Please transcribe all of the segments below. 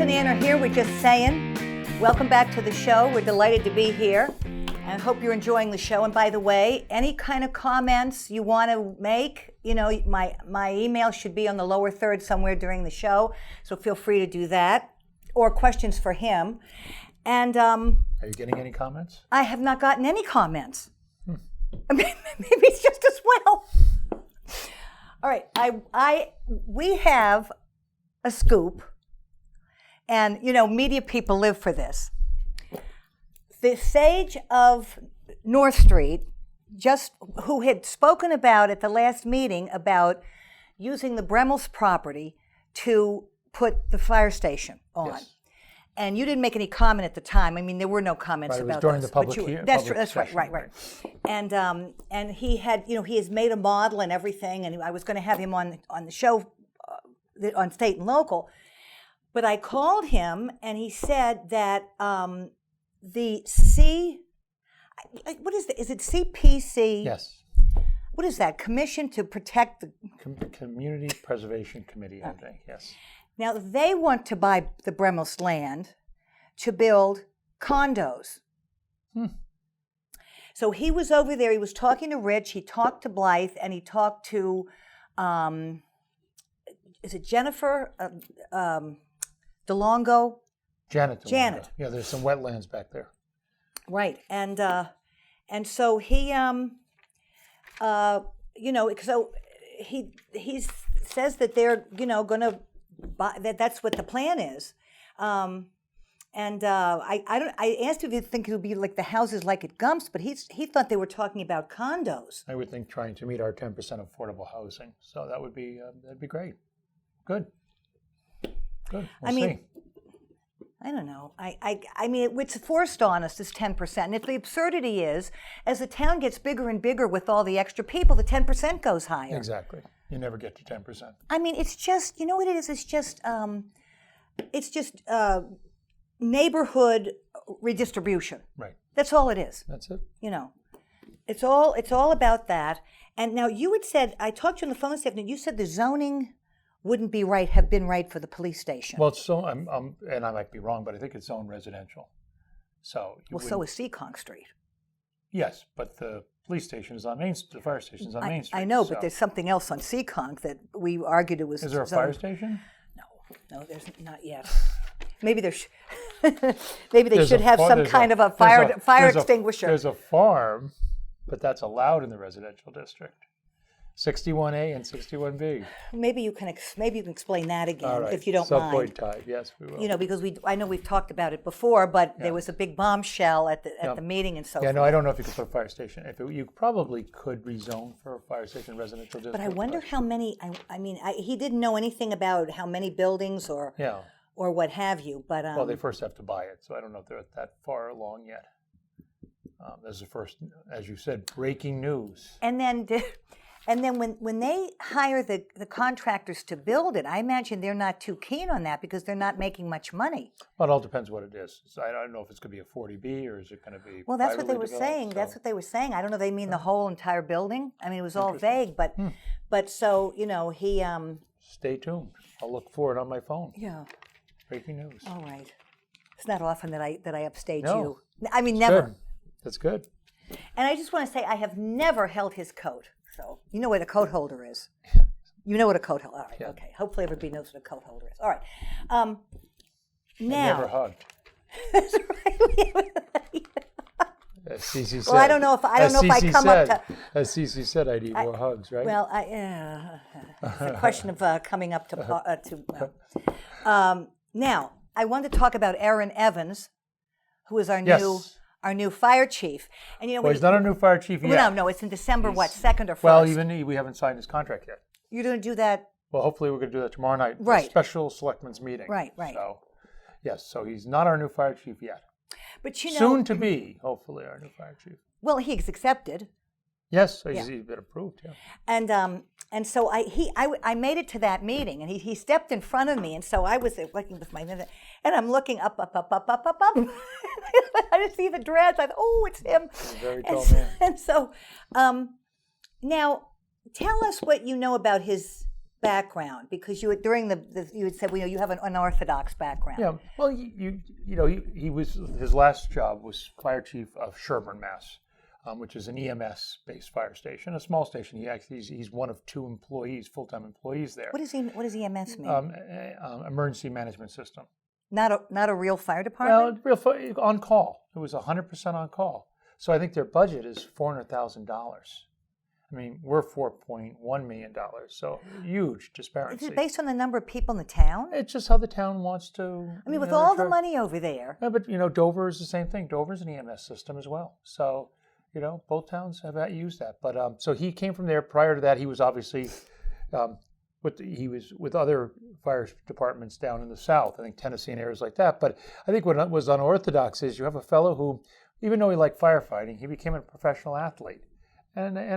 and Ann are here. We're just saying, welcome back to the show. We're delighted to be here. And I hope you're enjoying the show. And by the way, any kind of comments you want to make, you know, my email should be on the lower third somewhere during the show. So feel free to do that. Or questions for him. And are you getting any comments? I have not gotten any comments. I mean, maybe it's just as well. All right, we have a scoop, and you know, media people live for this. The sage of North Street, who had spoken about at the last meeting about using the Bremels property to put the fire station on. Yes. And you didn't make any comment at the time. I mean, there were no comments right, about it was during this, the public hearing. That's right. And he had, you know, he has made a model and everything, and I was going to have him on the show on State and Local, but I called him and he said that the what is it? Is it CPC? Yes. What is that? Commission to Protect the Community Preservation Committee, I think. Yes. Now, they want to buy the Bremels land to build condos. So he was over there. He was talking to Rich. He talked to Blythe, and he talked to, is it Jennifer DeLongo? Janet. Janet. Yeah, there's some wetlands back there. Right, and so he, you know, so he says that they're, you know, going to. That's what the plan is, I asked if you think it would be like the houses like at Gump's, but he thought they were talking about condos. I would think trying to meet our 10% affordable housing, so that'd be great. Good. We'll see. I don't know. I mean, it's forced on us, this 10%. And if the absurdity is, as the town gets bigger and bigger with all the extra people, the 10% goes higher. Exactly. You never get to 10%. I mean, it's just, you know what it is? It's just neighborhood redistribution. Right. That's all it is. That's it. You know, it's all about that. And now you had said, I talked to you on the phone this afternoon, you said the zoning wouldn't have been right for the police station. Well, so and I might be wrong, but I think it's zoned residential. So so is Seekonk Street. Yes, but the police station is on Main Street. The fire station is on Main Street. I know, but there's something else on Seekonk that we argued it was. Is there a fire station? No, there's not yet. Maybe they should have some kind of a fire extinguisher. There's a farm, but that's allowed in the residential district. 61A and 61B. Maybe you can explain that again, right. if you don't Some mind. point time, yes, we will. You know, because I know we've talked about it before, but there was a big bombshell at the meeting and so forth. Yeah, no, I don't know if you could put a fire station. You probably could rezone for a fire station residential district. But I wonder how many. He didn't know anything about how many buildings or what have you. But well, they first have to buy it, so I don't know if they're that far along yet. There's the first, as you said, breaking news. And then when they hire the contractors to build it, I imagine they're not too keen on that because they're not making much money. Well, it all depends what it is. So I don't know if it's going to be a 40B or is it going to be. Well, that's what they were saying. So. That's what they were saying. I don't know if they mean the whole entire building. I mean, it was all vague, but so, you know, he. Stay tuned. I'll look for it on my phone. Yeah. Breaking news. All right. It's not often that I upstage No. you. I mean, never. Good. That's good. And I just want to say I have never held his coat. So you know what a coat holder is. Yeah. You know what a coat holder. All right. Yeah. Okay. Hopefully everybody knows what a coat holder is. All right. Now. I never hugged. That's right. As Cece said. Well, I don't know if I come up to. As Cece said, I'd eat more hugs, right? Well, it's a question of coming up to. Now, I want to talk about Aaron Evans, who is our new fire chief. And you know, well, he's not our new fire chief yet. No, it's in December. What, 2nd or 1st? Well, we haven't signed his contract yet. You're going to do that. Well, hopefully we're going to do that tomorrow night. Right. A special selectmen's meeting. Right. So, yes. So he's not our new fire chief yet. But you know, soon to be, hopefully, our new fire chief. Well, he's accepted. Yes, so he's been approved. Yeah. And so I made it to that meeting, and he stepped in front of me, and so I was looking with my and I'm looking up. I just see the dreads. I thought, oh, it's him. He's a very tall man. And so, now tell us what you know about his background? Because you during you had said, well, you have an unorthodox background. Yeah. Well, he was his last job was fire chief of Sherburne, Mass, which is an EMS-based fire station, a small station. He's one of 2 employees, full-time employees there. What does EMS mean? Emergency management system. Not a real fire department? Well, on call. It was 100% on call. So I think their budget is $400,000. I mean, we're $4.1 million, so huge disparity. Is it based on the number of people in the town? It's just how the town wants to. I mean, with all the money over there. Yeah, but Dover is the same thing. Dover's an EMS system as well. So, both towns have used that. But so he came from there. Prior to that, he was obviously with other fire departments down in the South. I think Tennessee and areas like that. But I think what was unorthodox is you have a fellow who, even though he liked firefighting, he became a professional athlete. And I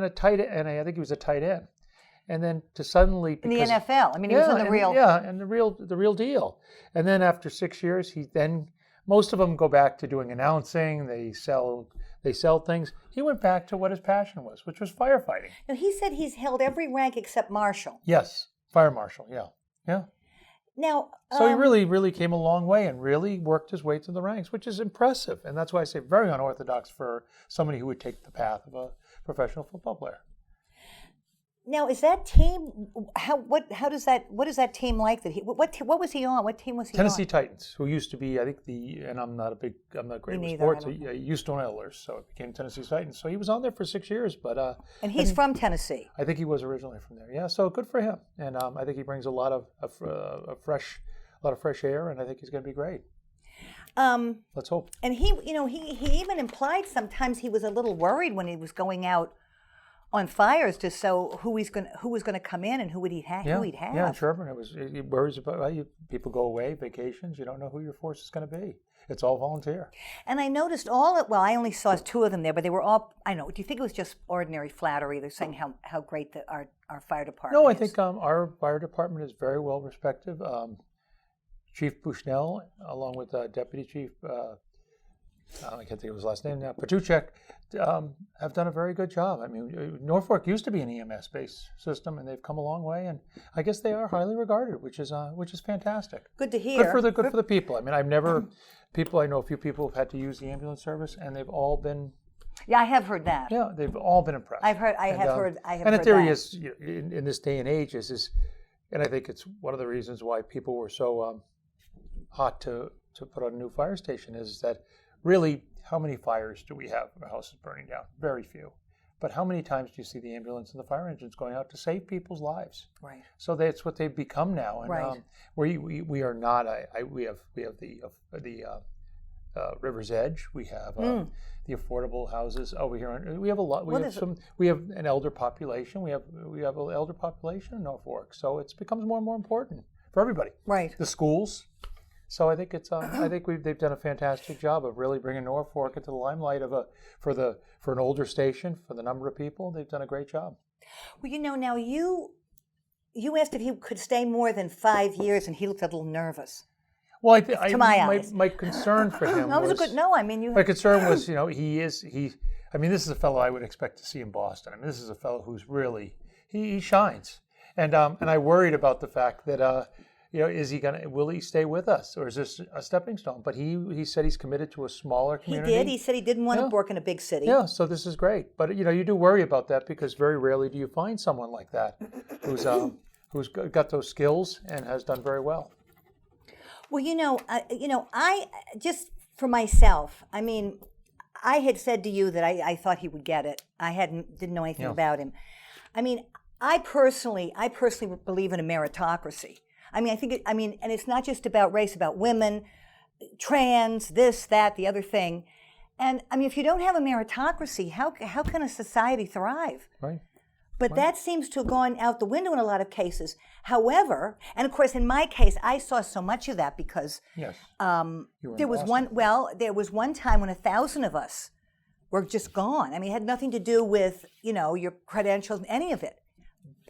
think he was a tight end, and then to suddenly in the NFL. I mean, he was in the real the real deal. And then after 6 years, most of them go back to doing announcing. They sell things. He went back to what his passion was, which was firefighting. Now he said he's held every rank except marshal. Yes, fire marshal. Yeah. Now, so he really, really came a long way and really worked his way through the ranks, which is impressive. And that's why I say very unorthodox for somebody who would take the path of a professional football player. Now, is that team? What is that team like? What was he on? What team was he on? Tennessee Titans, who used to be, I think and I'm not great with sports. Houston Oilers, so it became Tennessee Titans. So he was on there for 6 years, but and he's from Tennessee. I think he was originally from there. Yeah, so good for him, and I think he brings a lot of fresh air, and I think he's going to be great. Let's hope. And he even implied sometimes he was a little worried when he was going out on fires to who was going to come in and who he'd have. Yeah, in Sherburne, he worries about people go away, vacations. You don't know who your force is going to be. It's all volunteer. And I noticed I only saw 2 of them there, but they were all. I know. Do you think it was just ordinary flattery? They're saying how great our fire department. No, I is. think our fire department is very well respected. Chief Bushnell, along with Deputy Chief, I can't think of his last name now, Patuchek, have done a very good job. I mean, Norfolk used to be an EMS-based system, and they've come a long way, and I guess they are highly regarded, which is fantastic. Good to hear. Good for the people. I mean, I know a few people have had to use the ambulance service, and they've all been. Yeah, I have heard that. Yeah, they've all been impressed. I have heard. And the theory is, in this day and age, is, and I think it's one of the reasons why people were so hot to put on a new fire station is that really, how many fires do we have? Our house is burning down. Very few. But how many times do you see the ambulance and the fire engines going out to save people's lives? Right. So that's what they've become now. And right. We are not. We have the River's Edge. We have the affordable houses over here. We have a lot. We have an elder population. We have an elder population in Norfolk. So it becomes more and more important for everybody. Right. The schools. So I think they've done a fantastic job of really bringing Norfolk into the limelight for an older station, for the number of people. They've done a great job. Well, now you asked if he could stay more than 5 years, and he looked a little nervous. Well, my concern for him my concern was, this is a fellow I would expect to see in Boston. I mean, this is a fellow who's really he shines, and I worried about the fact that. Will he stay with us, or is this a stepping stone? But he said he's committed to a smaller community. He did. He said he didn't want to work in a big city. Yeah, so this is great. But you do worry about that because very rarely do you find someone like that who's got those skills and has done very well. Well, I just for myself. I mean, I had said to you that I thought he would get it. I didn't know anything about him. I mean, I personally believe in a meritocracy. I mean, and it's not just about race, about women, trans, this, that, the other thing. And I mean, if you don't have a meritocracy, how can a society thrive? Right. But that seems to have gone out the window in a lot of cases. However, and of course, in my case, I saw so much of that because there was one time when 1,000 of us were just gone. I mean, it had nothing to do with your credentials, any of it.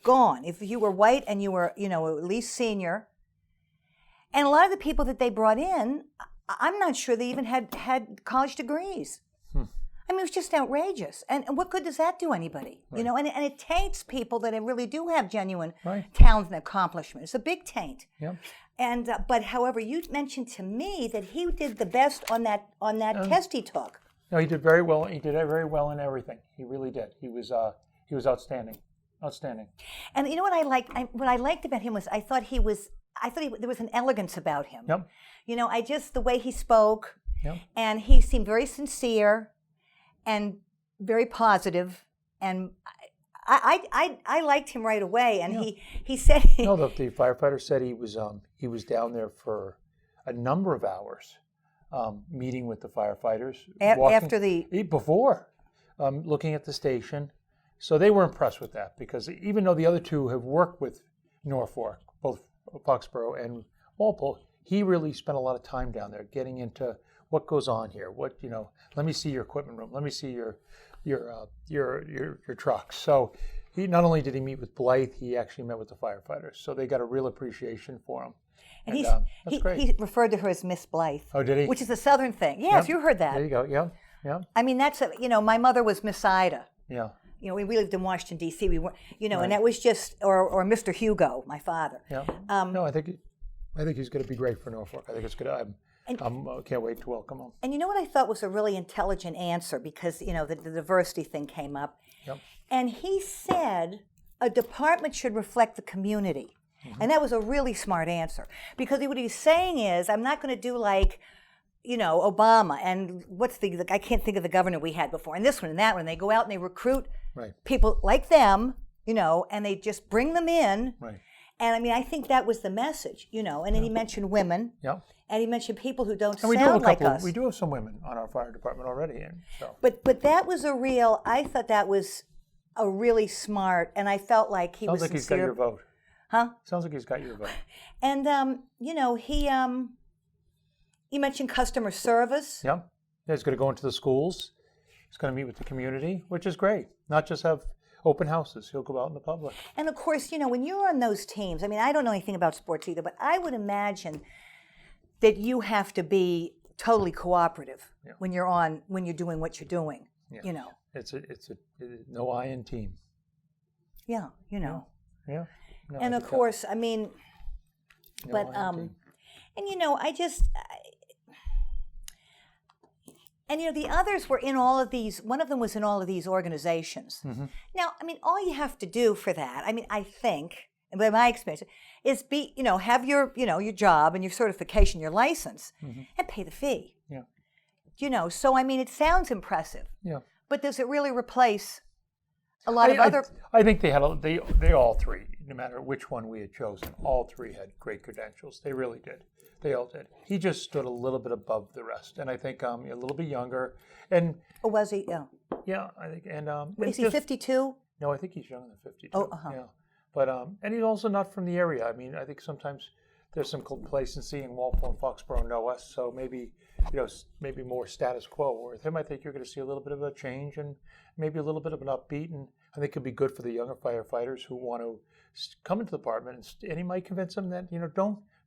Gone. If you were white and you were, at least senior. And a lot of the people that they brought in, I'm not sure they even had college degrees. I I mean, it was just outrageous. And what good does that do anybody? Right. You know, and it taints people that really do have genuine Right. talent and accomplishment. It's a big taint. Yeah. And but however, you mentioned to me that he did the best on that test he took. No, he did very well. He did very well in everything. He really did. He was outstanding. Outstanding. And you know what I liked? What I liked about him was I thought there was an elegance about him. Yep. You know, the way he spoke, Yep. and he seemed very sincere and very positive, and I liked him right away. And he said No, the firefighter said he was down there for a number of hours, meeting with the firefighters before looking at the station. So they were impressed with that, because even though the other two have worked with Norfolk, both Foxborough and Walpole, he really spent a lot of time down there getting into what goes on here. What, let me see your equipment room. Let me see your trucks. So he not only did he meet with Blythe, he actually met with the firefighters. So they got a real appreciation for him. And that's great. He referred to her as Miss Blythe. Oh, did he? Which is a Southern thing. Yes, you heard that. There you go. Yeah, yeah. I mean, that's my mother was Miss Ida. Yeah. You know, we lived in Washington D.C. We were, Right. and that was just, or Mr. Hugo, my father. Yeah. No, I think he's going to be great for Norfolk. I think it's good. I can't wait to welcome him. And you know what I thought was a really intelligent answer, because the diversity thing came up. Yep. And he said a department should reflect the community. Mm-hmm. And that was a really smart answer, because what he's saying is, I'm not going to do like, Obama and I can't think of the governor we had before, and this one and that one. They go out and they recruit people like them, and they just bring them in. Right. And I mean, I think that was the message, and then he mentioned women. Yeah. And he mentioned people who don't and sound like us. We do have some women on our fire department already. And so. But that was I thought that was a really smart, and I felt like he was sincere. Sounds like he's got your vote. Huh? Sounds like he's got your vote. And, he mentioned customer service. Yeah. He's going to go into the schools. He's going to meet with the community, which is great. Not just have open houses. He'll go out in the public. And of course, when you're on those teams, I mean, I don't know anything about sports either, but I would imagine that you have to be totally cooperative when you're doing what you're doing. Yeah. It's a no I in team. Yeah, Yeah. No, and of course, I mean, but the others were in all of these. One of them was in all of these organizations. Mm-hmm. Now, I mean, all you have to do for that, I mean, I think, and by my experience, is have your your job and your certification, your license, mm-hmm. and pay the fee. Yeah. So I mean, it sounds impressive. Yeah. But does it really replace a lot of other? I think they all three, no matter which one we had chosen, all three had great credentials. They really did. They all did. He just stood a little bit above the rest, and I think a little bit younger. And was he? Yeah. Yeah, I think. And is he 52? No, I think he's younger than 52. Oh, uh-huh. Yeah. But and he's also not from the area. I mean, I think sometimes there's some complacency, and Walpole and Foxborough know us, so maybe maybe more status quo. With him, I think you're going to see a little bit of a change and maybe a little bit of an upbeat, and I think it'll be good for the younger firefighters who want to come into the department, and he might convince them that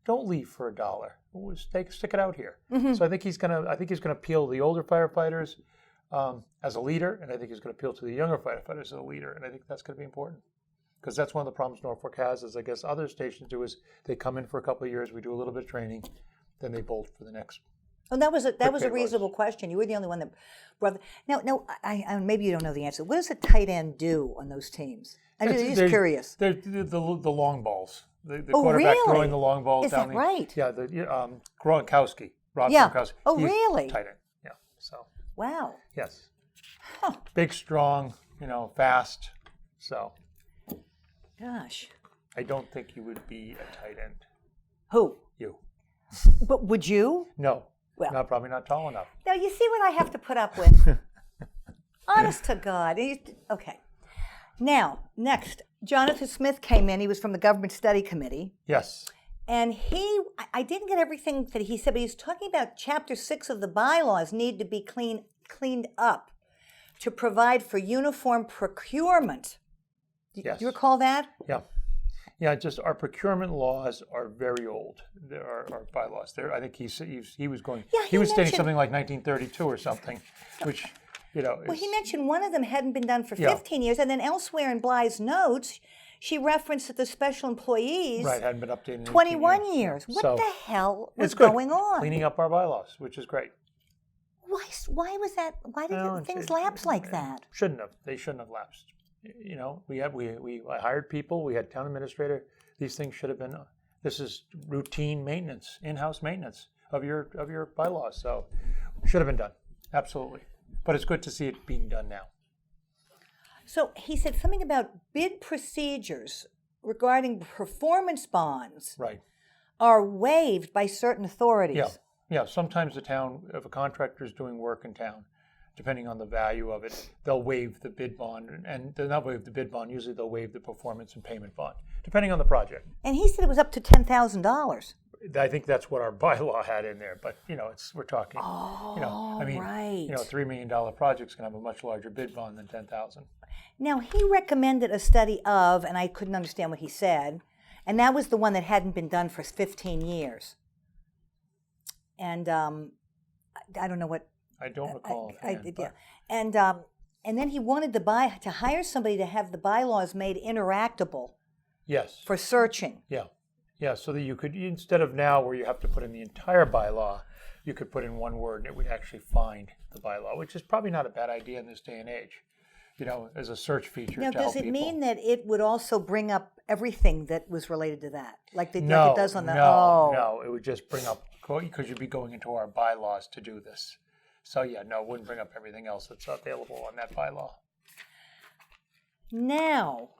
don't leave for $1. Stick it out here. Mm-hmm. So I think he's gonna appeal to the older firefighters as a leader, and I think he's going to appeal to the younger firefighters as a leader, and I think that's going to be important. Because that's one of the problems Norfolk has, is I guess other stations do, is they come in for a couple of years, we do a little bit of training, then they bolt for the next. Oh, that was a reasonable question. You were the only one that brought. Now, I maybe you don't know the answer. What does a tight end do on those teams? I'm just curious. They're the long balls. The quarterback really? Throwing the long balls down. Is that right? Yeah, Gronkowski. Rob yeah. Gronkowski. Oh, really? Tight end. Yeah. So. Wow. Yes. Huh. Big, strong. Fast. So. Gosh. I don't think you would be a tight end. Who? You. But would you? No. Well, probably not tall enough. Now, you see what I have to put up with? Honest to God. Okay. Now, next, Jonathan Smith came in. He was from the Government Study Committee. Yes. And I didn't get everything that he said, but he's talking about Chapter 6 of the bylaws need to be cleaned up to provide for uniform procurement. Yes. Do you recall that? Yeah. Yeah, just our procurement laws are very old. There are our bylaws. I think he was going. Yeah, he was stating something like 1932 or something, which Well, he mentioned one of them hadn't been done for Yeah. 15 years, and then elsewhere in Bly's notes, she referenced that the special employees, right, hadn't been updated in 18 21 years. What So, the hell was it's good. going on? Cleaning up our bylaws, which is great. Why was that? Why did things lapse like that? Shouldn't have. They shouldn't have lapsed. I hired people. We had town administrator. These things should have been. This is routine maintenance, in-house maintenance of your bylaws. So, it should have been done. Absolutely. But it's good to see it being done now. So he said something about bid procedures regarding performance bonds Right. are waived by certain authorities. Yeah. Yeah. Sometimes the town, if a contractor is doing work in town, depending on the value of it, they'll waive the bid bond, and they'll not waive the bid bond. Usually, they'll waive the performance and payment bond, depending on the project. And he said it was up to $10,000. I think that's what our bylaw had in there, but we're talking. Oh, right. $3 million projects can have a much larger bid bond than 10,000. Now, he recommended a study of, and I couldn't understand what he said, and that was the one that hadn't been done for 15 years. And I don't know what. I don't recall. Yeah. And then he wanted to hire somebody to have the bylaws made interactable. Yes. For searching. Yeah. Yeah, so that you could, instead of now where you have to put in the entire bylaw, you could put in one word and it would actually find the bylaw, which is probably not a bad idea in this day and age, as a search feature now, to help people. Now, does it people. mean that it would also bring up everything that was related to that? Like it does on the... No, it would just bring up, because you'd be going into our bylaws to do this. So yeah, no, it wouldn't bring up everything else that's available on that bylaw. Now,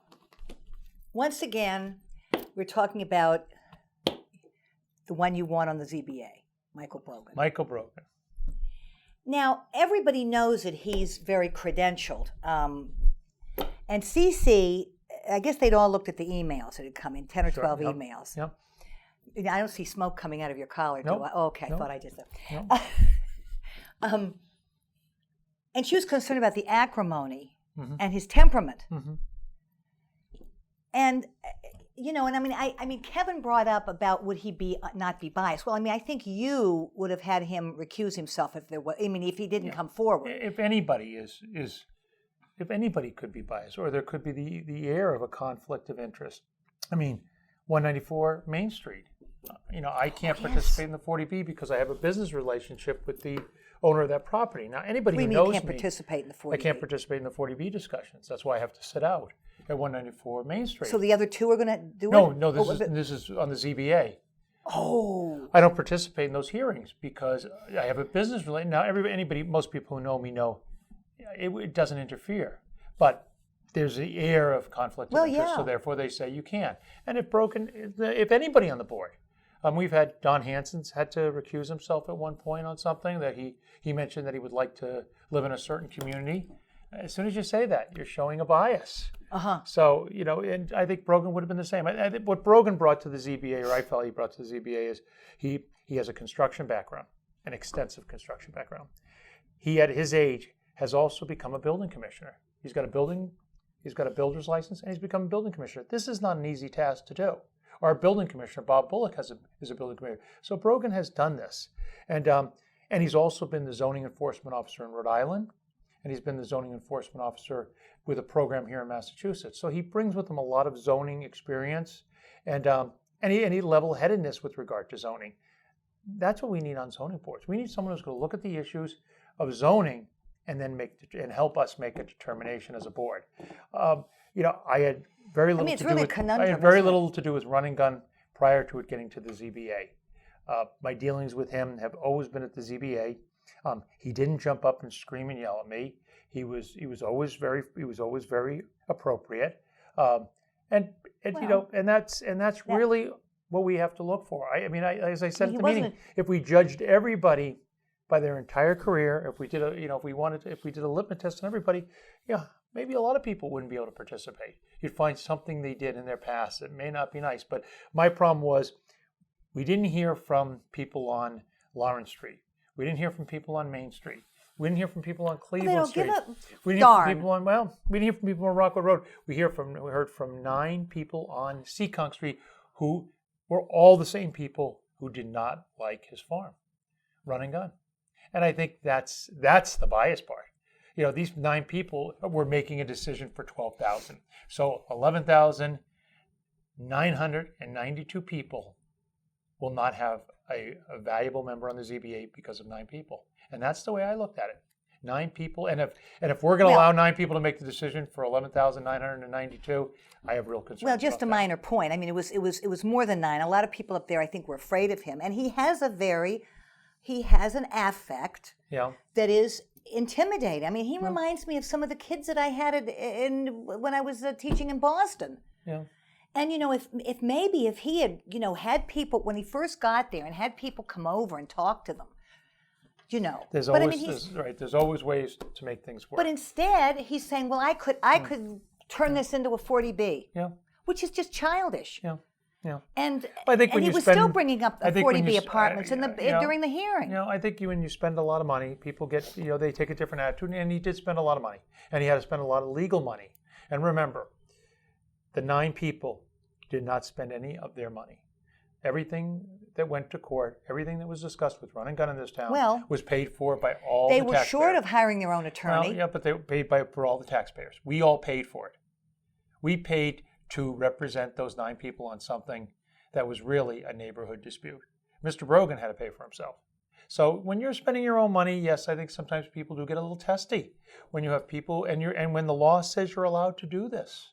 once again, we're talking about the one you want on the ZBA, Michael Brogan. Michael Brogan. Now, everybody knows that he's very credentialed. And CC, I guess they'd all looked at the emails that had come in, 10 or 12 emails. Yep. I don't see smoke coming out of your collar, Nope. do I? Oh, okay, Nope. I thought I did that. Nope. And she was concerned about the acrimony Mm-hmm. and his temperament. Mm-hmm. And I mean, Kevin brought up about would he not be biased? Well, I mean, I think you would have had him recuse himself if there was. I mean, if he didn't come forward. If anybody if anybody could be biased, or there could be the air of a conflict of interest. I mean, 194 Main Street. I can't participate in the 40B because I have a business relationship with the owner of that property. Now, anybody who knows me, participate in the 40B. I can't participate in the 40B discussions. That's why I have to sit out at 194 Main Street. So the other two are going to do it? No, this is on the ZBA. Oh. I don't participate in those hearings because I have a business relationship. Now, most people who know me know it doesn't interfere. But there's the air of conflict of interest, so therefore they say you can't. And if anybody on the board, we've had Don Hansen's had to recuse himself at one point on something that he mentioned that he would like to live in a certain community. As soon as you say that, you're showing a bias. Uh-huh. So, and I think Brogan would have been the same. I think what Brogan brought to the ZBA, or I felt he brought to the ZBA, is he has a construction background, an extensive construction background. He, at his age, has also become a building commissioner. He's got a builder's license, and he's become a building commissioner. This is not an easy task to do. Our building commissioner, Bob Bullock, is a building commissioner. So Brogan has done this. And he's also been the zoning enforcement officer in Rhode Island, and he's been the zoning enforcement officer with a program here in Massachusetts. So he brings with him a lot of zoning experience and any level-headedness with regard to zoning. That's what we need on zoning boards. We need someone who's going to look at the issues of zoning and then help us make a determination as a board. I had very little to do with run and gun prior to it getting to the ZBA. My dealings with him have always been at the ZBA. He didn't jump up and scream and yell at me. He was always very appropriate. And that's really what we have to look for. As I said at the meeting, if we judged everybody by their entire career, if we did a litmus test on everybody, maybe a lot of people wouldn't be able to participate. You'd find something they did in their past that may not be nice. But my problem was we didn't hear from people on Lawrence Street. We didn't hear from people on Main Street. We didn't hear from people on Cleveland Street. We didn't hear from people we didn't hear from people on Rockwood Road. We heard from 9 people on Seekonk Street who were all the same people who did not like his farm, run and gun. And I think that's the bias part. these 9 people were making a decision for 12,000. So 11,992 people will not have a valuable member on the ZBA because of 9 people. And that's the way I looked at it. 9 people, and if we're going to allow 9 people to make the decision for 11,992, I have real concerns. Well, just a about minor point. I mean, it was more than 9. A lot of people up there, I think, were afraid of him, and he has an affect that is intimidating. I mean, he reminds me of some of the kids that I had when I was teaching in Boston. Yeah. And if he had had people when he first got there and had people come over and talk to them, There's always ways to make things work. But instead, he's saying, "Well, I could turn this into a 40B," which is just childish. Yeah. And I think he was still bringing up the 40B apartments during the hearing. I think when you spend a lot of money, people get they take a different attitude, and he did spend a lot of money, and he had to spend a lot of legal money. And remember, the 9 people did not spend any of their money. Everything that went to court, everything that was discussed with run and gun in this town was paid for by all the taxpayers. They were short of hiring their own attorney. Well, yeah, but they were paid for all the taxpayers. We all paid for it. We paid to represent those 9 people on something that was really a neighborhood dispute. Mr. Brogan had to pay for himself. So when you're spending your own money, yes, I think sometimes people do get a little testy. When you have people, and when the law says you're allowed to do this.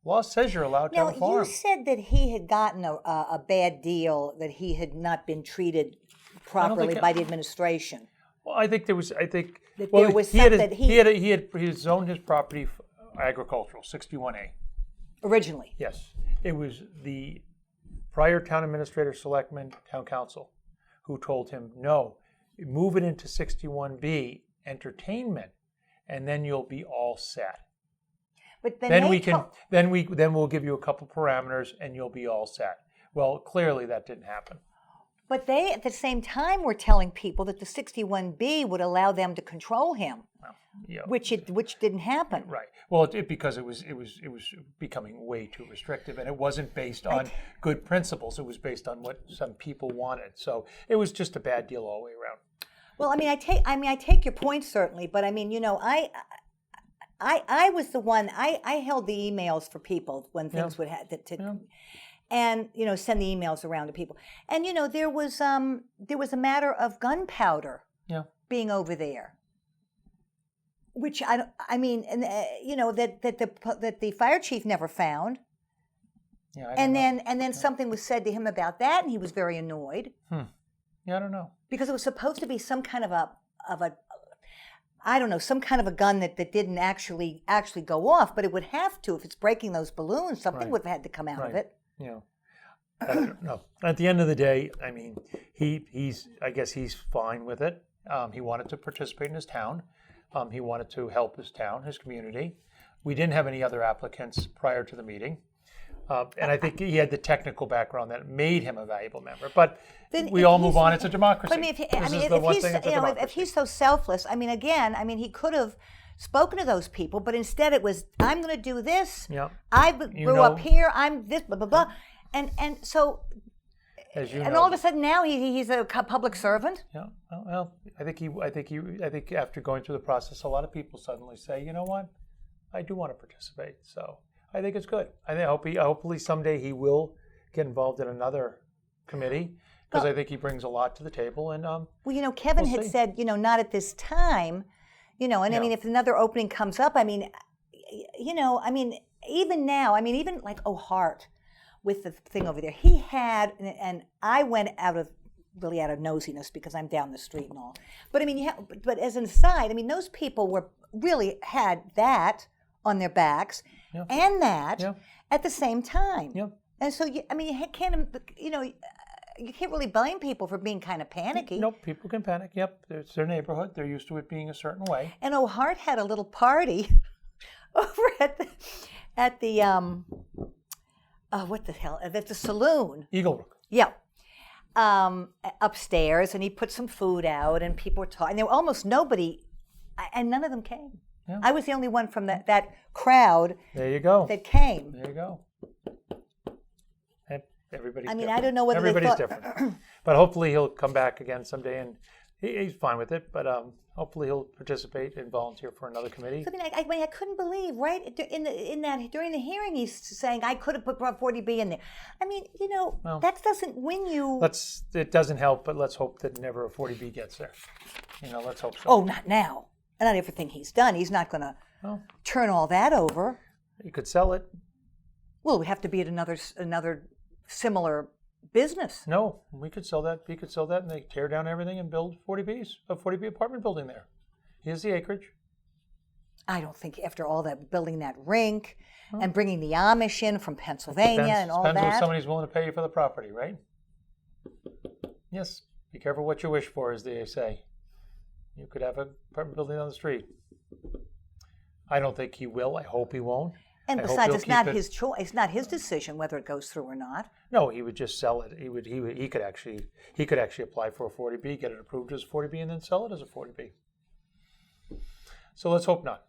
Law says you're allowed to have a farm. You said that he had gotten a bad deal, that he had not been treated properly by the administration. Well, I think there was he had zoned his property agricultural, 61A. Originally. Yes. It was the prior town administrator, selectman, town council who told him, no, move it into 61B, entertainment, and then you'll be all set. But then we'll give you a couple parameters and you'll be all set. Well, clearly that didn't happen. But they, at the same time, were telling people that the 61B would allow them to control him, which didn't happen. Right. Well, because it was becoming way too restrictive, and it wasn't based on good principles. It was based on what some people wanted. So it was just a bad deal all the way around. Well, I take your point certainly, but I mean, I was the one. I held the emails for people when things would have to. And send the emails around to people, and there was a matter of gunpowder being over there, which that the fire chief never found. Yeah, and then something was said to him about that, and he was very annoyed. Yeah, I don't know, because it was supposed to be some kind of a some kind of a gun that didn't actually go off, but it would have to if it's breaking those balloons. Something would have had to come out of it. Yeah. I don't know. At the end of the day, I mean, I guess he's fine with it. He wanted to participate in his town. He wanted to help his town, his community. We didn't have any other applicants prior to the meeting. And I think he had the technical background that made him a valuable member. But we all move on. It's a democracy. If he's so selfless, he could have spoken to those people, but instead it was, I'm going to do this. Yeah. I grew up here. I'm this, blah, blah, blah. And so, all of a sudden now he's a public servant. Yeah. Well, I think after going through the process, a lot of people suddenly say, you know what, I do want to participate. So I think it's good. Hopefully someday he will get involved in another committee, because I think he brings a lot to the table. And Kevin had said, not at this time. I mean, if another opening comes up, even now, even like O'Hart with the thing over there, he had, and I went out of nosiness because I'm down the street and all. But but as an aside, those people really had that on their backs and that at the same time. Yeah. And so, you can't really blame people for being kind of panicky. Nope, people can panic. Yep, it's their neighborhood. They're used to it being a certain way. And O'Hart had a little party over at the what the hell? At the saloon. Eaglebrook. Yeah. Upstairs, and he put some food out, and people were talking. There were almost nobody, and none of them came. Yeah. I was the only one from that crowd. There you go. That came. There you go. Everybody's I don't know whether everybody's different. But hopefully he'll come back again someday and He's fine with it, but hopefully he'll participate and volunteer for another committee. So, I couldn't believe, right? During the hearing, he's saying I could have put 40B in there. I mean, Well, that doesn't win you. It doesn't help, but let's hope that never a 40B gets there. Let's hope so. Oh, not now. Not everything he's done. He's not going to turn all that over. You could sell it. Well, we have to be at another similar business. No, we could sell that. He could sell that, and they tear down everything and build 40Bs, a 40B apartment building there. He has the acreage. I don't think after all that, building that rink and bringing the Amish in from Pennsylvania and all that. Depends what somebody's willing to pay you for the property, right? Yes. Be careful what you wish for, as they say. You could have an apartment building on the street. I don't think he will. I hope he won't. And besides, it's not his choice. It's not his decision whether it goes through or not. No, he would just sell it. He could actually apply for a 40B, get it approved as a 40B, and then sell it as a 40B. So let's hope not.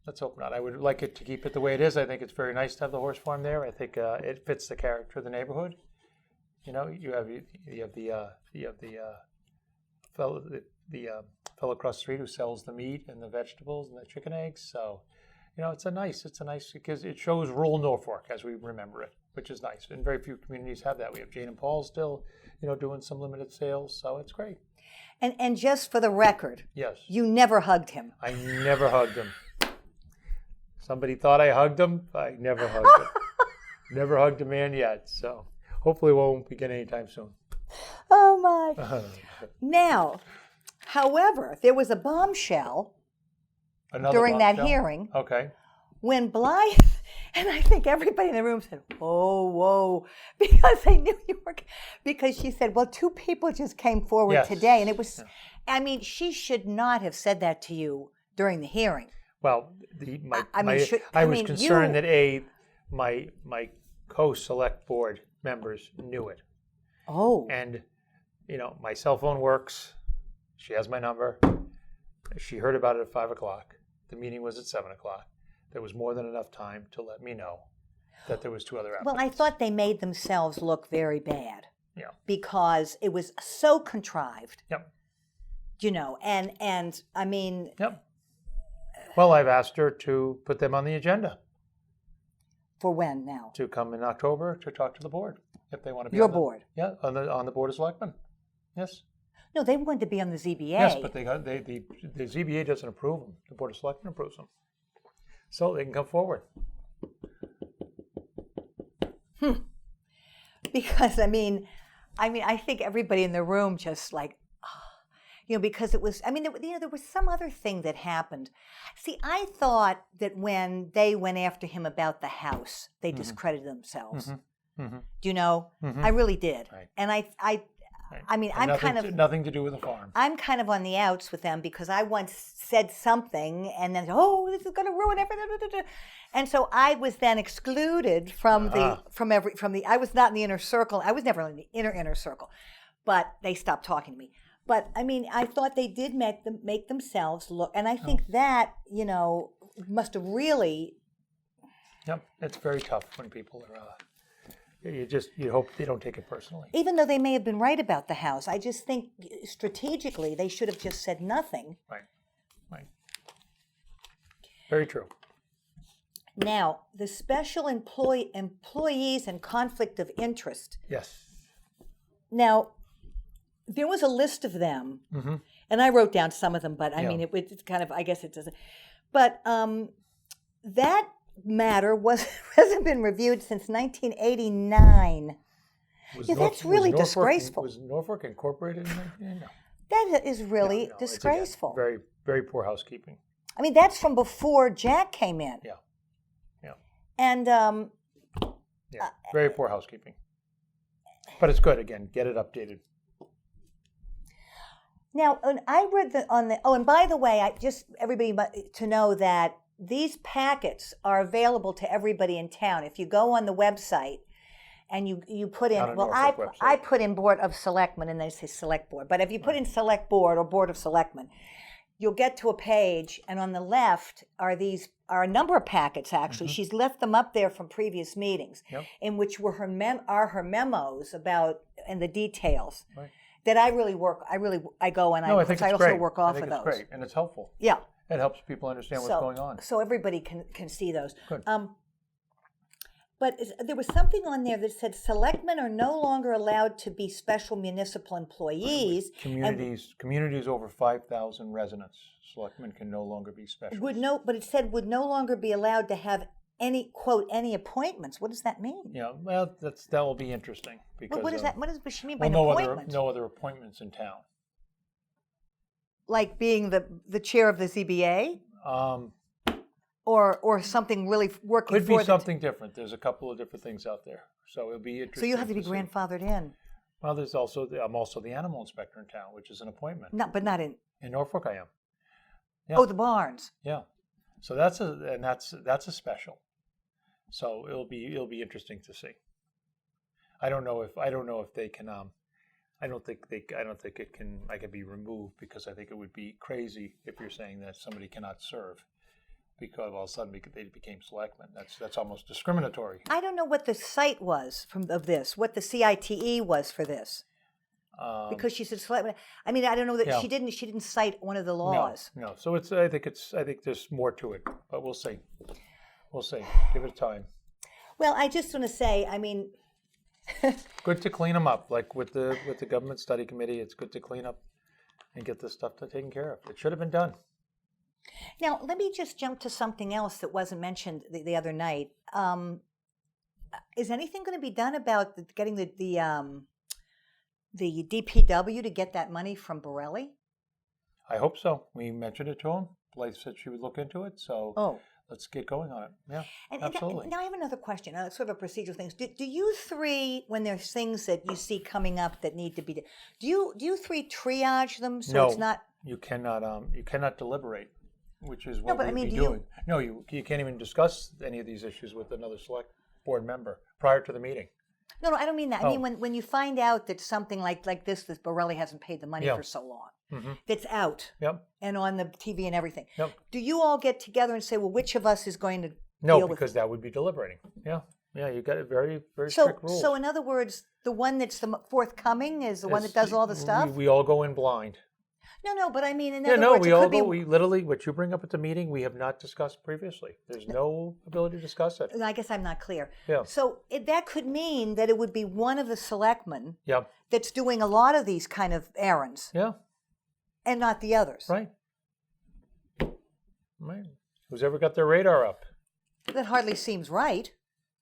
Let's hope not. I would like it to keep it the way it is. I think it's very nice to have the horse farm there. I think it fits the character of the neighborhood. You have the fellow across the street who sells the meat and the vegetables and the chicken eggs. So, it's a nice because it shows rural Norfolk as we remember it, which is nice. And very few communities have that. We have Jane and Paul still, doing some limited sales. So it's great. And just for the record, yes, you never hugged him. I never hugged him. Somebody thought I hugged him. I never hugged him. Never hugged a man yet. So hopefully won't begin anytime soon. Oh my. Now, however, there was a bombshell during that hearing. Okay. When Blythe, and I think everybody in the room said, whoa, because they knew you were, because she said, well, 2 people just came forward today. And it was, she should not have said that to you during the hearing. Well, I was concerned that my co-select board members knew it. Oh. And, my cell phone works. She has my number. She heard about it at 5 o'clock. The meeting was at 7 o'clock. There was more than enough time to let me know that there was 2 other applicants. Well, I thought they made themselves look very bad. Yeah. Because it was so contrived. Yep. And I mean. Yep. Well, I've asked her to put them on the agenda. For when now? To come in October to talk to the board if they want to be Your on board? Yeah, on the Board of Selectmen. Yes. No, they wanted to be on the ZBA. Yes, but the ZBA doesn't approve them. The Board of Selectmen approves them. So they can come forward. Because, I think everybody in the room just like, because it was, there was some other thing that happened. See, I thought that when they went after him about the house, they discredited themselves. Mm-hmm. Mm-hmm. Do you know? Mm-hmm. I really did. Right. And I'm nothing to do with the farm. I'm kind of on the outs with them because I once said something and then this is going to ruin everything. And so I was then excluded from I was not in the inner circle. I was never in the inner circle, but they stopped talking to me. But I thought they did make themselves look, and I think that must have really. Yep, it's very tough when people are. You hope they don't take it personally. Even though they may have been right about the house, I just think strategically they should have just said nothing. Right. Very true. Now, the special employees and conflict of interest. Yes. Now, there was a list of them, mm-hmm. and I wrote down some of them, but it's kind of, I guess it doesn't. But that matter hasn't been reviewed since 1989. That's really disgraceful. Was Norfolk incorporated in 1989? No. That is really disgraceful. Very, very poor housekeeping. That's from before Jack came in. Yeah. And very poor housekeeping. But it's good, again, get it updated. Now, I read and by the way, I just everybody to know that these packets are available to everybody in town. If you go on the website and you put in, I put in Board of Selectmen and then it says Select Board. But if you put in Select Board or Board of Selectmen, you'll get to a page, and on the left are a number of packets, actually. Mm-hmm. She's left them up there from previous meetings, in which were her memos about and the details. Right. that I go and No, I think it's I also great. work off I think of it's those. great, and it's helpful. Yeah. It helps people understand what's going on. So everybody can see those. Good. But there was something on there that said selectmen are no longer allowed to be special municipal employees. Communities over 5,000 residents, selectmen can no longer be special. But it said would no longer be allowed to have any appointments. What does that mean? Yeah, well, that will be interesting because what is that? What does she mean by no appointment? no other appointments in town. Like being the chair of the ZBA, or something really working. Could be something different. There's a couple of different things out there, so it'll be interesting. So you have to be grandfathered in. Well, I'm also the animal inspector in town, which is an appointment. No, but not in Norfolk. I am. Yeah. Oh, the barns. Yeah, so that's a special. So it'll be interesting to see. I don't know if they can. I don't think it can. I can be removed because I think it would be crazy if you're saying that somebody cannot serve because all of a sudden they became selectmen. That's almost discriminatory. I don't know what the site was of this. What the CITE was for this. Because she said selectmen. I mean, I don't know that she didn't cite one of the laws. No. So I think there's more to it, but we'll see. We'll see. Give it time. Well, I just want to say, I mean. Good to clean them up, like with the government study committee. It's good to clean up and get this stuff taken care of. It should have been done. Now, let me just jump to something else that wasn't mentioned the other night. Is anything going to be done about getting the DPW to get that money from Borelli? I hope so. We mentioned it to him. Blythe said she would look into it. So let's get going on it. Yeah, absolutely. Now I have another question, sort of a procedural thing. Do you three, when there's things that you see coming up that need to be, do you three triage them so it's not? You cannot deliberate, which is what we'd be do doing. No, you can't even discuss any of these issues with another select board member prior to the meeting. No, I don't mean that. I mean when you find out that something like this, that Borelli hasn't paid the money for so long, that's out and on the TV and everything. Do you all get together and say, well, which of us is going to deal with because that would be deliberating. Yeah, you got it very strict rules. So in other words, the one that's the forthcoming is the one that does all the stuff? We all go in blind. No, but I mean, in other words, we literally, what you bring up at the meeting, we have not discussed previously. There's no ability to discuss it. I guess I'm not clear. Yeah. So that could mean that it would be one of the selectmen that's doing a lot of these kind of errands. Yeah. And not the others. Right. Who's ever got their radar up? That hardly seems right.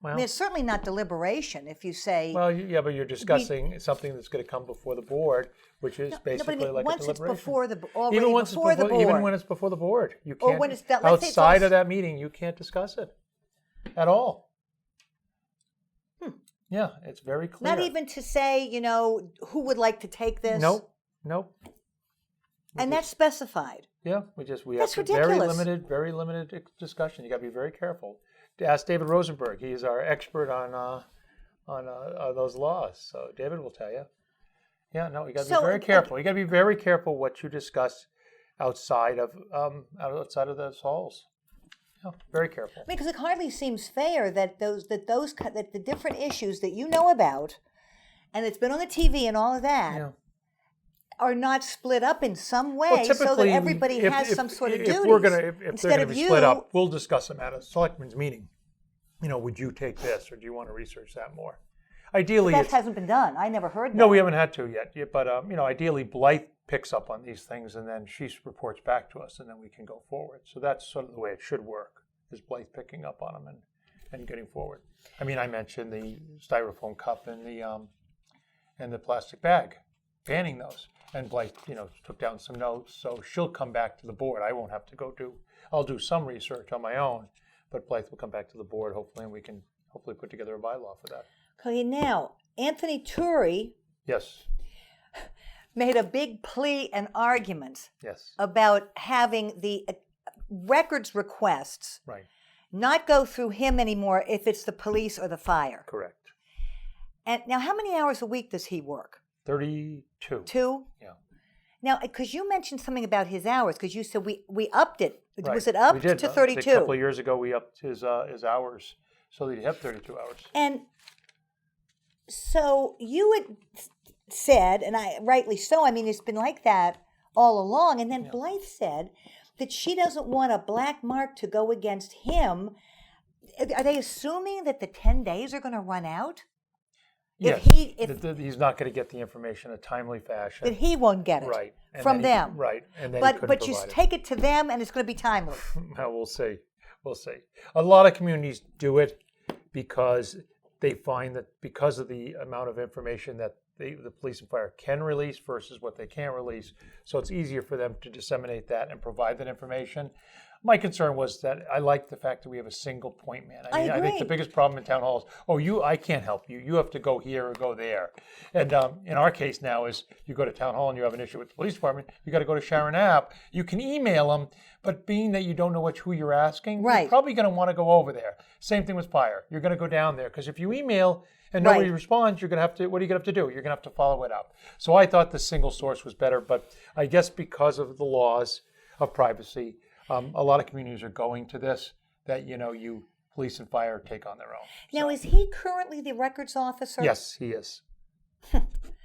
Well, I mean, it's certainly not deliberation if you say... Well, yeah, but you're discussing something that's going to come before the board, which is basically like a deliberation. Once it's before the board. Even when it's before the board. You can't, or when it's done, outside of that meeting, you can't discuss it at all. Yeah, it's very clear. Not even to say, who would like to take this? Nope. And that's specified. Yeah, we that's have ridiculous. very limited discussion. You got to be very careful. Ask David Rosenberg. He is our expert on those laws. So David will tell you. Yeah, no, you got to be very careful. You got to be very careful what you discuss outside of those halls. Yeah, very careful. Because it hardly seems fair that the different issues that you know about, and it's been on the TV and all of that, are not split up in some way so that everybody has some sort of duties. If they're going to be split up, we'll discuss them at a selectmen's meeting. Would you take this, or do you want to research that more? Ideally, that hasn't been done. I never heard that. No, we haven't had to yet. But ideally, Blythe picks up on these things, and then she reports back to us, and then we can go forward. So that's sort of the way it should work: is Blythe picking up on them and getting forward. I mean, I mentioned the styrofoam cup and the plastic bag, banning those. And Blythe, took down some notes, so she'll come back to the board. I won't have to I'll do some research on my own, but Blythe will come back to the board, hopefully, and we can hopefully put together a bylaw for that. Okay, now, Anthony Turi made a big plea and argument about having the records requests not go through him anymore if it's the police or the fire. Correct. And now, how many hours a week does he work? 32. 2? Yeah. Now, because you mentioned something about his hours, because you said we upped it. Right. Was it up we did. to 32? A couple of years ago, we upped his hours so that he'd have 32 hours. And so you had said, and rightly so, I mean, it's been like that all along. And then Blythe said that she doesn't want a black mark to go against him. Are they assuming that the 10 days are going to run out? Yes, If he's not going to get the information in a timely fashion. that he won't get it Right. And from then them. Right. And then But you take it to them and it's going to be timely. Well, we'll see. We'll see. A lot of communities do it because they find that because of the amount of information that the police and fire can release versus what they can't release, so it's easier for them to disseminate that and provide that information. My concern was that I like the fact that we have a single point man. I mean, I think the biggest problem in town hall is, I can't help you. You have to go here or go there. And in our case now is you go to town hall and you have an issue with the police department, you got to go to Sharon App. You can email them, but being that you don't know who you're asking, you're probably going to want to go over there. Same thing with fire. You're going to go down there because if you email and nobody responds, you're going to have to, what are you going to have to do? You're going to have to follow it up. So I thought the single source was better, but I guess because of the laws of privacy, a lot of communities are going to this, that, you police and fire take on their own. Now, is he currently the records officer? Yes, he is.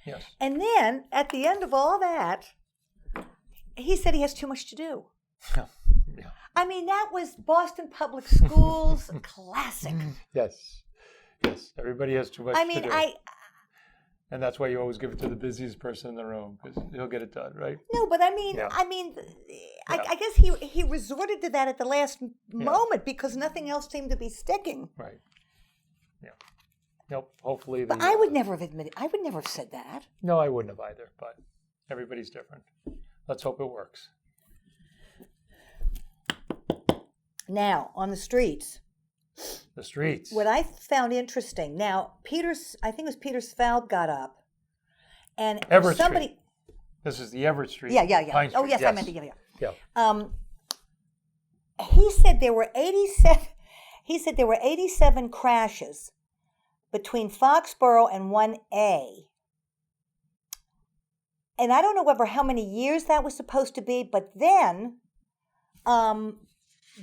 Yes. And then, at the end of all that, he said he has too much to do. Yeah. I mean, that was Boston Public Schools classic. Yes. Everybody has too much to do. And that's why you always give it to the busiest person in the room, because he'll get it done, right? No, but I guess he resorted to that at the last moment because nothing else seemed to be sticking. Right. Yeah. Nope. Hopefully. But I would never have admitted. I would never have said that. No, I wouldn't have either. But everybody's different. Let's hope it works. Now on the streets. The streets. What I found interesting. Now, I think it was Peter Svalb got up, and Everett somebody. Street. This is the Everett Street. Yeah. Pine Street. Oh yes, I meant to. Yeah. He said there were 87. He said there were 87 crashes between Foxborough and 1A. And I don't know how many years that was supposed to be, but then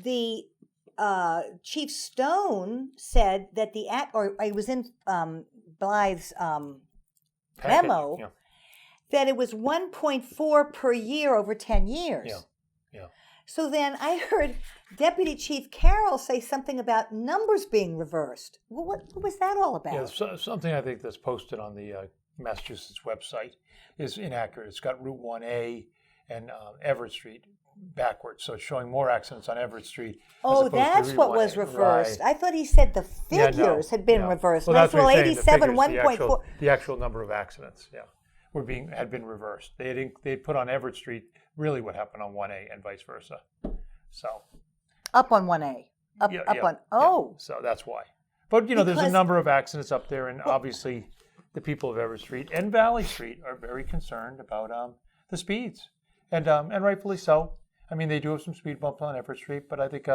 the Chief Stone said that it was in Blythe's memo, that it was 1.4 per year over 10 years. Yeah. So then I heard Deputy Chief Carroll say something about numbers being reversed. Well, what was that all about? Yeah, something I think that's posted on the Massachusetts website is inaccurate. It's got Route 1A and Everett Street backwards, so it's showing more accidents on Everett Street. Oh, that's what was reversed. Right. I thought he said the figures had been reversed. Well, that's what 87, 1.4. The actual number of accidents, had been reversed. They put on Everett Street really what happened on 1A and vice versa. So up on 1A. So that's why. But there's a number of accidents up there, and obviously the people of Everett Street and Valley Street are very concerned about the speeds, and rightfully so. I mean, they do have some speed bumps on Everett Street, but I think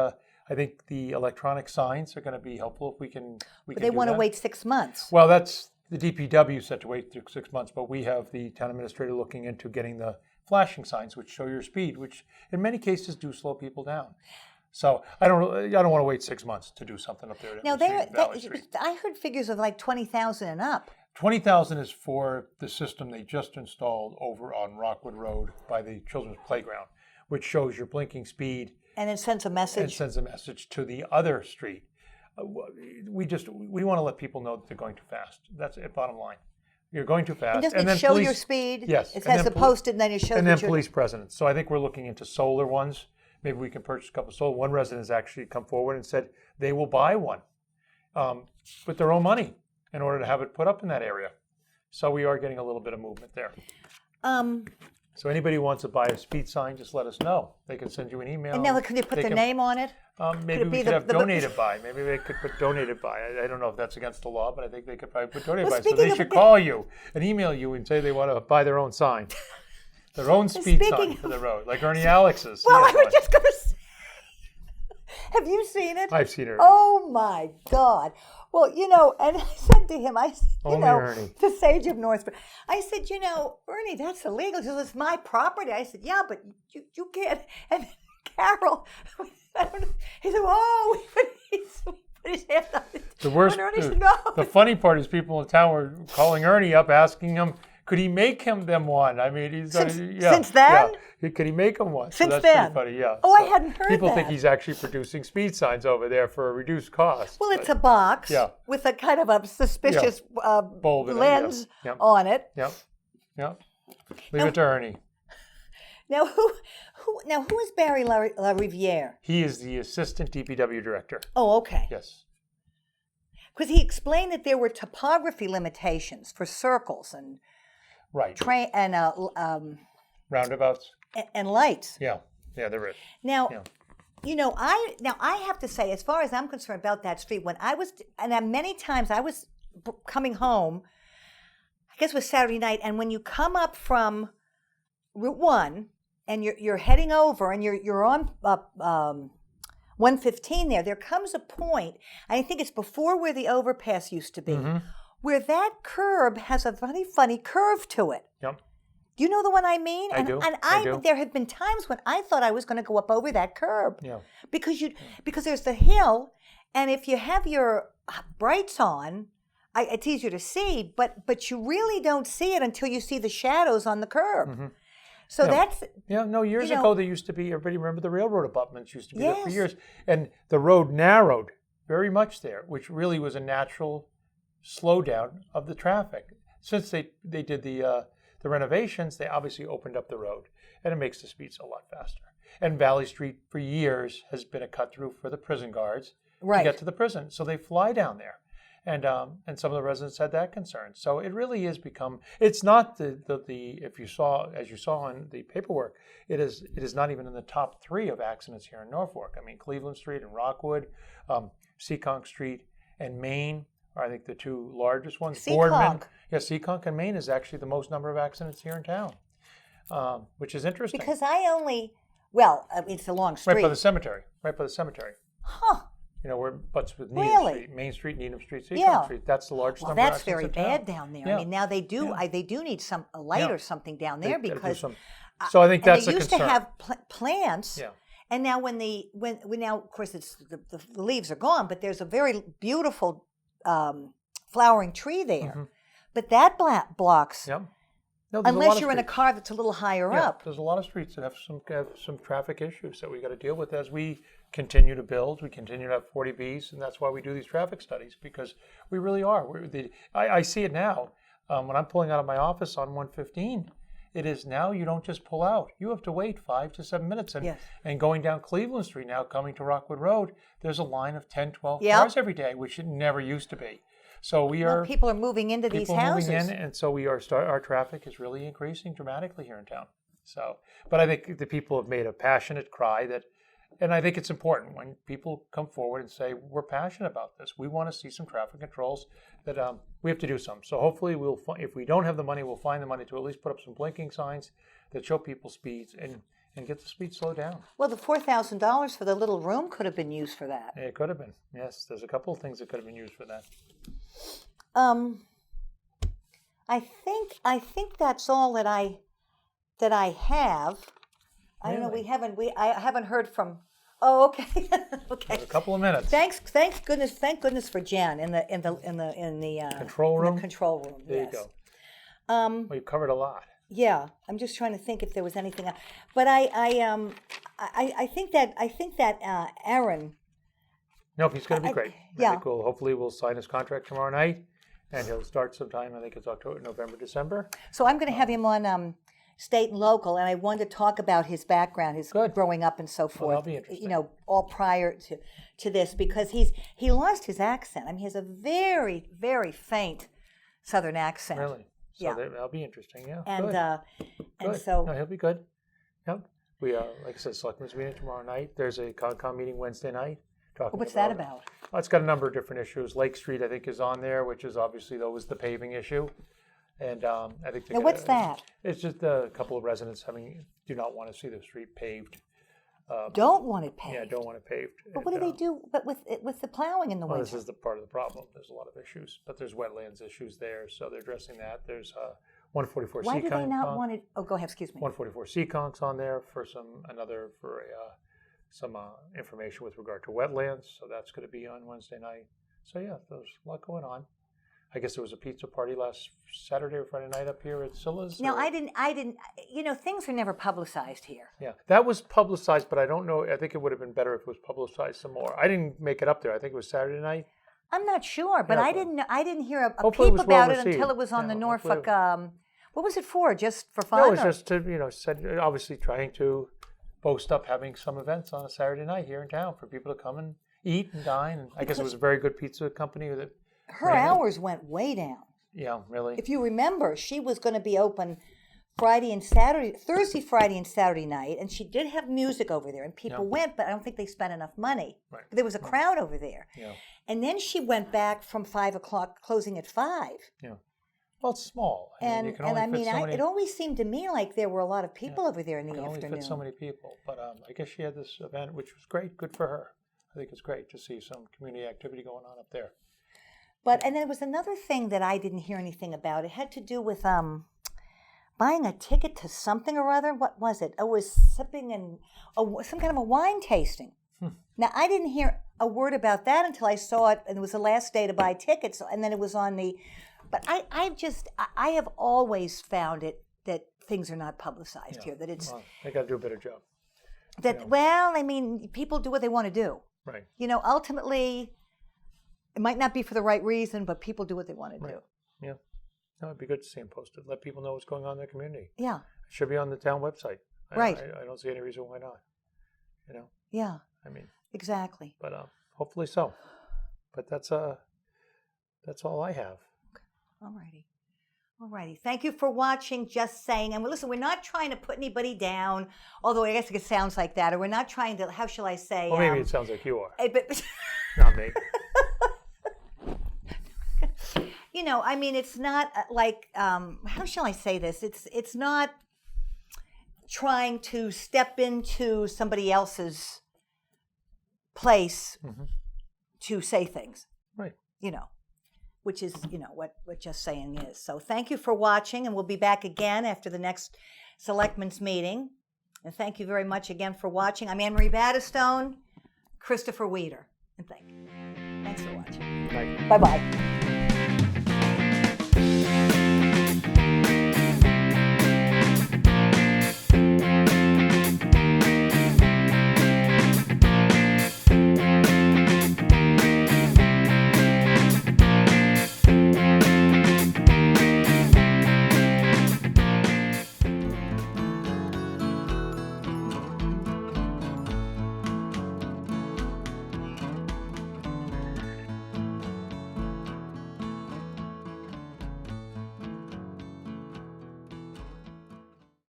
the electronic signs are going to be helpful if we can. But they want to wait 6 months. Well, that's the DPW set to wait through 6 months, but we have the town administrator looking into getting the flashing signs which show your speed, which in many cases do slow people down. So I don't want to wait 6 months to do something up there. Now I heard figures of like 20,000 and up. 20,000 is for the system they just installed over on Rockwood Road by the children's playground, which shows your blinking speed. And it sends a message. And sends a message to the other street. We want to let people know that they're going too fast. That's it, bottom line. You're going too fast. And doesn't it show your speed? Yes. It has the posted, and then it shows. And then police presence. So I think we're looking into solar ones. Maybe we can purchase a couple of solar. One resident has actually come forward and said they will buy one with their own money in order to have it put up in that area. So we are getting a little bit of movement there. So anybody who wants to buy a speed sign, just let us know. They can send you an email. And now, can they put their name on it? Maybe we could have donated by. Maybe they could put donated by. I don't know if that's against the law, but I think they could probably put donated by. So they should call you and email you and say they want to buy their own sign. Their own speed sign for the road, like Ernie Alex's. Well, I was just going to say, have you seen it? I've seen it. Oh, my God. Well, and I said to him, Ernie. the sage of Northbrook, I said, Ernie, that's illegal. He said, it's my property. I said, yeah, but you can't. And Carol, I don't know. He said, oh, he put his hand on it. The worst, Ernie said, no. The funny part is people in town were calling Ernie up, asking him, Could he make them one? I mean, he's Since then? Yeah. Could he make them one? Since so that's then? pretty funny, yeah. Oh, So I hadn't heard people that. think he's actually producing speed signs over there for a reduced cost. Well, it's a box with a kind of a suspicious bulb in lens it, yeah. on it. Yep. Yep. Leave it to Ernie. Now, who is Barry La Riviere? He is the assistant DPW director. Oh, okay. Yes. Because he explained that there were topography limitations for circles and roundabouts and lights. Yeah, there is. Now, I have to say, as far as I'm concerned about that street, many times I was coming home, I guess it was Saturday night, and when you come up from Route 1 and you're heading over and you're on 115 there comes a point, I think it's before where the overpass used to be, where that curb has a funny curve to it. Yep. Do you know the one I mean? I do. There have been times when I thought I was going to go up over that curb. Yeah. Because there's the hill, and if you have your brights on, it's easier to see, but you really don't see it until you see the shadows on the curb. Mm-hmm. So that's... years ago there used to be, everybody remember the railroad abutments used to be there for years. And the road narrowed very much there, which really was a natural slowdown of the traffic. Since they did the renovations, they obviously opened up the road, and it makes the speeds a lot faster. And Valley Street for years has been a cut through for the prison guards to get to the prison. So they fly down there. And some of the residents had that concern. So it really is become, it's not as you saw in the paperwork, it is not even in the top 3 of accidents here in Norfolk. I mean, Cleveland Street and Rockwood, Seekonk Street and Maine are, I think, the 2 largest ones. Seekonk. Seekonk and Maine is actually the most number of accidents here in town, which is interesting. Because it's a long street. Right by the cemetery. Huh. Where it butts with Needham Really? Street, Main Street, Needham Street, Seekonk Street. That's the largest number of That's accidents very in town. bad down there. Yeah. I mean, now they do need a light or something down there because. So I think that's a concern. They used to have plants. Yeah. And now when now of course the leaves are gone, but there's a very beautiful flowering tree there. Mm-hmm. But that blocks. Yeah. No, unless you're in a car that's a little higher up. There's a lot of streets that have some traffic issues that we got to deal with as we continue to build. We continue to have 40Bs, and that's why we do these traffic studies, because we really are. I see it now when I'm pulling out of my office on 115. It is now you don't just pull out. You have to wait 5 to 7 minutes. And going down Cleveland Street now, coming to Rockwood Road, there's a line of 10, 12 cars every day, which it never used to be. So people are moving into these houses. Moving in, and so our traffic is really increasing dramatically here in town. So, but I think the people have made a passionate cry and I think it's important when people come forward and say, we're passionate about this. We want to see some traffic controls that we have to do some. So hopefully if we don't have the money, we'll find the money to at least put up some blinking signs that show people speeds and get the speed slowed down. Well, the $4,000 for the little room could have been used for that. It could have been. Yes, there's a couple of things that could have been used for that. I think that's all that I have. I don't know. I haven't heard from. Oh, okay. Okay. There's a couple of minutes. Thank goodness for Jen in the control room. In the control room. There you go. Well, you've covered a lot. Yeah, I'm just trying to think if there was anything else. But I think that Aaron. Nope, he's going to be great. Yeah. I think hopefully we'll sign his contract tomorrow night, and he'll start sometime. I think it's October, November, December. So I'm going to have him on state and local, and I wanted to talk about his background, his growing up and so forth. Well, that'll be interesting. All prior to this, because he lost his accent. I mean, he has a very, very faint Southern accent. Really? So that'll be interesting. Yeah. And good. And so he'll be good. Yep. We like I said, selectmen's meeting tomorrow night. There's a Concom meeting Wednesday night. What's that about? Well, it's got a number of different issues. Lake Street, I think, is on there, which is obviously the paving issue. And I think. Now, what's that? It's just a couple of residents do not want to see the street paved. Don't want it paved. Yeah, don't want it paved. But what do they do? But with the plowing in the winter. This is the part of the problem. There's a lot of issues, but there's wetlands issues there, so they're addressing that. There's 144 Why do they not want it? Oh, go ahead. Excuse me. 144 Seekonks on there for some information with regard to wetlands. So that's going to be on Wednesday night. So yeah, there's a lot going on. I guess there was a pizza party last Saturday or Friday night up here at Silla's. No, I didn't. Things are never publicized here. Yeah, that was publicized, but I don't know. I think it would have been better if it was publicized some more. I didn't make it up there. I think it was Saturday night. I'm not sure, but Yeah, I but didn't hear a hopefully it peep was well about it received. until it was on Yeah, the hopefully Norfolk. What was it for? Just for fun? No, it was or- just to, obviously trying to boast up having some events on a Saturday night here in town for people to come and eat and dine. And I guess it was a very good pizza company that Her ran it. hours went way down. Yeah, really. If you remember, she was going to be open Thursday, Friday, and Saturday night, and she did have music over there, and people Yeah. went, but I don't think they spent enough money. Right. There was a crowd over there. Yeah. And then she went back from 5 o'clock, closing at 5. Yeah. Well, it's small. You And can only fit so many, it always seemed to me like there were a lot of people over there in you the can only afternoon. fit so many people. But I guess she had this event, which was great. Good for her. I think it's great to see some community activity going on up there. And then there was another thing that I didn't hear anything about. It had to do with buying a ticket to something or other. What was it? It was sipping and some kind of a wine tasting. Now, I didn't hear a word about that until I saw it, and it was the last day to buy tickets, and then it was on the... But I have always found it that things are not publicized here, that it's... Well, they got to do a better job. People do what they want to do. Right. Ultimately, it might not be for the right reason, but people do what they want to do. Yeah. No, it'd be good to see them posted. Let people know what's going on in their community. Yeah. It should be on the town website. Right. I don't see any reason why not. Yeah. I mean, exactly. but hopefully so. But that's all I have. All righty. Thank you for watching Just Saying. And listen, we're not trying to put anybody down, although I guess it sounds like that. Or we're not trying to, how shall I say? Well, maybe it sounds like you are. But Not me. it's not like, how shall I say this? It's not trying to step into somebody else's place to say things. Right. Which is, what Just Saying is. So thank you for watching, and we'll be back again after the next Selectmen's meeting. And thank you very much again for watching. I'm Anne-Marie Battistone, Christopher Weeder. And thanks for watching. Right. Bye-bye.